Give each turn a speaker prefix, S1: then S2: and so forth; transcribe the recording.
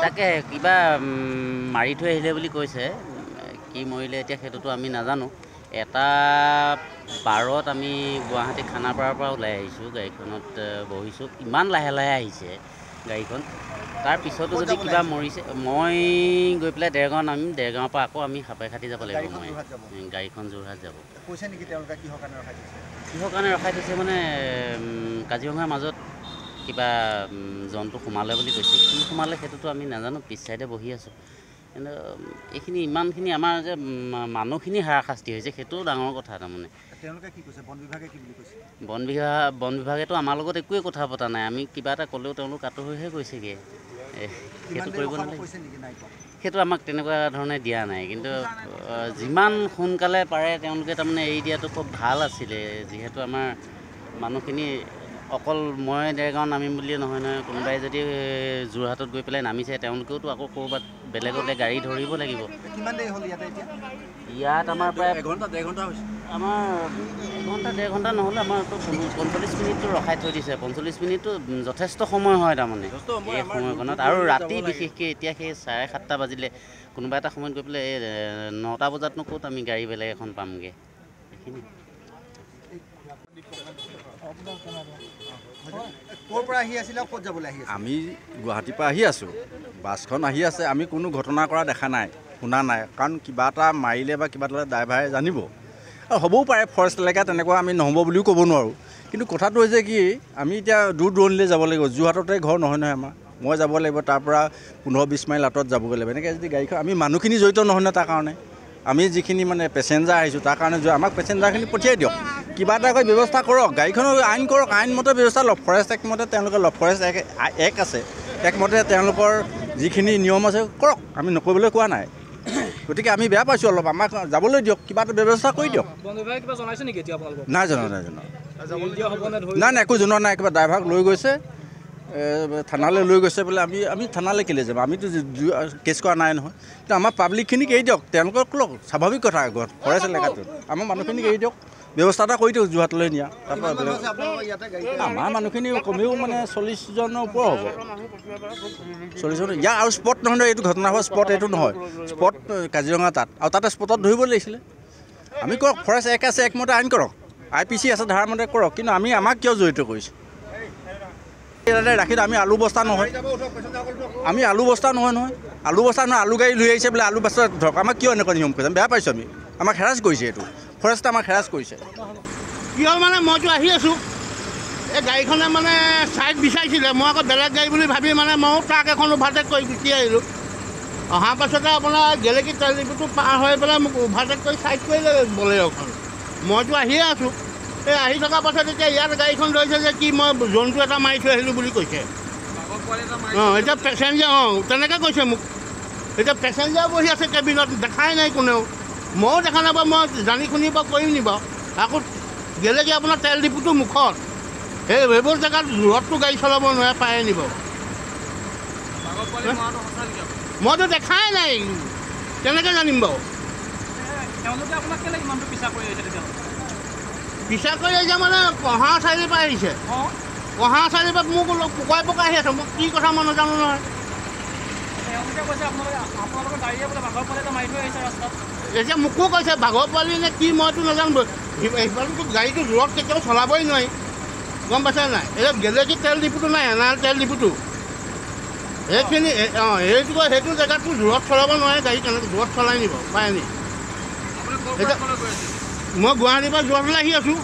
S1: তাকে কিবা মাৰি থৈ আহিলে বুলি কৈছে কি মৰিলে এতিয়া সেইটোতো আমি নাজানো এটা 12ত আমি গুৱাহাটী খানাপাৰাৰ পৰা ওলাই আহিছোঁ গাড়ীখনত বহিছোঁ ইমান লাহে লাহে আহিছে গাড়ীখন তাৰ পিছতো যদি কিবা মৰিছে মই গৈ পেলাই দেৰগাঁও নামিম দেৰগাঁৱৰ পৰা আকৌ আমি সাপেখাতি যাব লাগিব মই গাড়ীখন যোৰহাট যাব
S2: কৈছে নেকি তেওঁলোকে কিহৰ
S1: কাৰণে ৰখাই থৈছে মানে কাজিৰঙাৰ মাজত কিবা জন্তু সোমালে বুলি কৈছে কি সোমালে সেইটোতো আমি নাজানো পিছ চাইডে বহি আছোঁ কিন্তু এইখিনি ইমানখিনি আমাৰ যে মানুহখিনি হাৰাশাস্তি হৈছে সেইটোও ডাঙৰ কথা তাৰমানে
S2: তেওঁলোকে কি কৈছে বন বিভাগে কি বুলি কৈছে
S1: বন বিভাগেতো আমাৰ লগত একোৱে কথা পতা নাই আমি কিবা এটা ক'লেও তেওঁলোক আঁতৰ হৈহে কৈছেগৈ সেইটো কৰিব নালাগে সেইটো আমাক তেনেকুৱা ধৰণে দিয়া নাই কিন্তু যিমান সোনকালে পাৰে তেওঁলোকে তাৰমানে এৰি দিয়াটো খুব ভাল আছিলে যিহেতু আমাৰ মানুহখিনি অকল মই দেৰগাঁও নামিম বুলিয়ে নহয় কোনোবাই যদি যোৰহাটত গৈ পেলাই নামিছে তেওঁলোকেওতো আকৌ ক'ৰবাত বেলেগতে গাড়ী ধৰিব লাগিব
S2: কিমান দেৰি হ'ল ইয়াতে এতিয়া
S1: ইয়াত আমাৰ প্ৰায়
S2: এঘণ্টা ডেৰ ঘণ্টা হৈছে
S1: আমাৰ এঘণ্টা ডেৰ ঘণ্টা নহ'লে আমাৰতো 45 মিনিটটো ৰখাই থৈ দিছে 45 মিনিটটো যথেষ্ট সময় হয় তাৰমানে এই সময়কণত আৰু ৰাতি বিশেষকৈ এতিয়া সেই 7:30 বাজিলে কোনোবা এটা সময়ত গৈ পেলাই 9টা বজাতনো ক'ত আমি গাড়ী বেলেগ এখন পামগৈ সেইখিনি
S2: ক'ৰ পৰা আহি আছিলে ক'ত যাবলৈ আহি আছে
S3: আমি গুৱাহাটীৰ পৰা আহি আছোঁ বাছখন আহি আছে আমি কোনো ঘটনা কৰা দেখা নাই শুনা নাই কাৰণ কিবা এটা মাৰিলে বা কিবা এটা ড্ৰাইভাৰে জানিব আৰু হ'বও পাৰে ফৰেষ্ট এলেকা তেনেকুৱা আমি নহ'ব বুলিও ক'ব নোৱাৰোঁ কিন্তু কথাটো হৈছে কি আমি এতিয়া দূৰ দূৰণিলৈ যাব লাগিব যোৰহাটতে ঘৰ নহয় আমাৰ মই যাব লাগিব তাৰ পৰা 15-20 মাইল আঁতৰত যাবগৈ লাগিব এনেকৈ যদি গাড়ীখন আমি মানুহখিনি জড়িত নহয় ন তাৰ কাৰণে আমি যিখিনি মানে পেচেঞ্জাৰ আহিছোঁ তাৰ কাৰণে আমাক পেচেঞ্জাৰখিনি পঠিয়াই দিয়ক কিবা এটা কৰি ব্যৱস্থা কৰক গাড়ীখনৰ আইন কৰক আইনমতে ব্যৱস্থা লওক ফৰেষ্ট একমতে তেওঁলোকে লওক ফৰেষ্ট এক আছে একমতে তেওঁলোকৰ যিখিনি নিয়ম আছে কৰক আমি নকৰিবলৈ কোৱা নাই গতিকে আমি বেয়া পাইছোঁ অলপ আমাক যাবলৈ দিয়ক কিবা এটা ব্যৱস্থা কৰি দিয়ক নাই জনা নাই একো জনোৱা নাই কিবা ড্ৰাইভাৰক লৈ গৈছে থানালৈ লৈ গৈছে বোলে আমি থানালৈ কেলৈ যাম আমিতো কেছ কৰা নাই নহয় কিন্তু আমাৰ পাব্লিকখিনিক এৰি দিয়ক তেওঁলোকক লওক স্বাভাৱিক কথা আগত ফৰেষ্ট এলেকাটোত আমাৰ মানুহখিনিক এৰি দিয়ক ব্যৱস্থা এটা কৰি দিয়ক যোৰহাটলৈ নিয়া তাৰপৰা আমাৰ মানুহখিনি কমেও মানে 40 জনৰ ওপৰ হ'ব 40 জন ইয়াৰ আৰু স্পট নহয় এইটো ঘটনা হোৱা স্পট এইটো নহয় স্পট কাজিৰঙা তাত আৰু তাতে স্পটত ধৰিব লাগিছিলে আমি কৰক ফৰেষ্ট এক আছে একমতে আইন কৰক IPC আছে ধাৰামতে কৰক কিন্তু আমাক কিয় জড়িত কৰিছে ৰাখি আমি আলু বস্তা নহয় আমি আলু বস্তা নহয় আলু গাড়ী লৈ আহিছে বোলে আলু বস্তা ধৰক আমাক কিয় এনেকুৱা নিয়ম কৰিছে বেয়া পাইছোঁ আমি আমাক হেৰাচ কৰিছে এইটো ফৰেষ্টে আমাক হেৰাচ কৰিছে
S4: কি হ'ল মানে মইতো আহি আছোঁ এই গাড়ীখনে মানে ছাইড বিচাৰিছিলে মই আকৌ বেলেগ গাড়ী বুলি ভাবি মানে ময়ো ট্ৰাক এখন অভাৰটেক কৰি গুচি আহিলোঁ অহাৰ পাছতে আপোনাৰ গেলেকী তেল ডিপুটো পাৰ হৈ পেলাই মোক অভাৰটেক কৰি ছাইড কৰিলে বলেৰ'খন মইতো আহিয়ে আছোঁ এই আহি থকাৰ পাছত এতিয়া ইয়াত গাড়ীখন ধৰিছে যে কি মই জন্তু এটা মাৰি থৈ আহিলোঁ বুলি কৈছে এতিয়া পেচেঞ্জাৰ তেনেকৈ কৈছে মোক এতিয়া পেচেঞ্জাৰ বহি আছে কেবিনত দেখাই নাই কোনেও ময়ো দেখা নাই বাৰু মই জানি শুনি বাৰু কৰিম নি বাৰু আকৌ গেলেকী আপোনাৰ তেল ডিপুটো মুখত সেইবোৰ জেগাত দূৰততো গাড়ী চলাব নোৱাৰে পাৰে নিব মইতো দেখাই নাই কেনেকৈ জানিম বাৰু পিছা কৰি আহিছে মানে কহা চাৰিআলিৰ পৰা আহিছে কহা চাৰিআলিৰ পৰা মোক পকাই আহি আছে মোক কি কথা মই নাজানো নহয় এতিয়া মোকো কৈছে বাঘৰ পোৱালি নে কি মইতো নাজানো সেইফালেতো গাড়ীটো দূৰত কেতিয়াও চলাবই নোৱাৰি গম পাইছে নাই এতিয়া গেলেকী তেল ডিপুটো নাই এনাৰ তেল ডিপুটো সেইখিনি সেইটো জেগাততো দূৰত চলাব নোৱাৰে গাড়ী তেনেকৈ দূৰত চলাই নিব পাৰে নি এতিয়া মই গুৱাহাটীৰ পৰা যোৰহাটলৈ আহি আছোঁ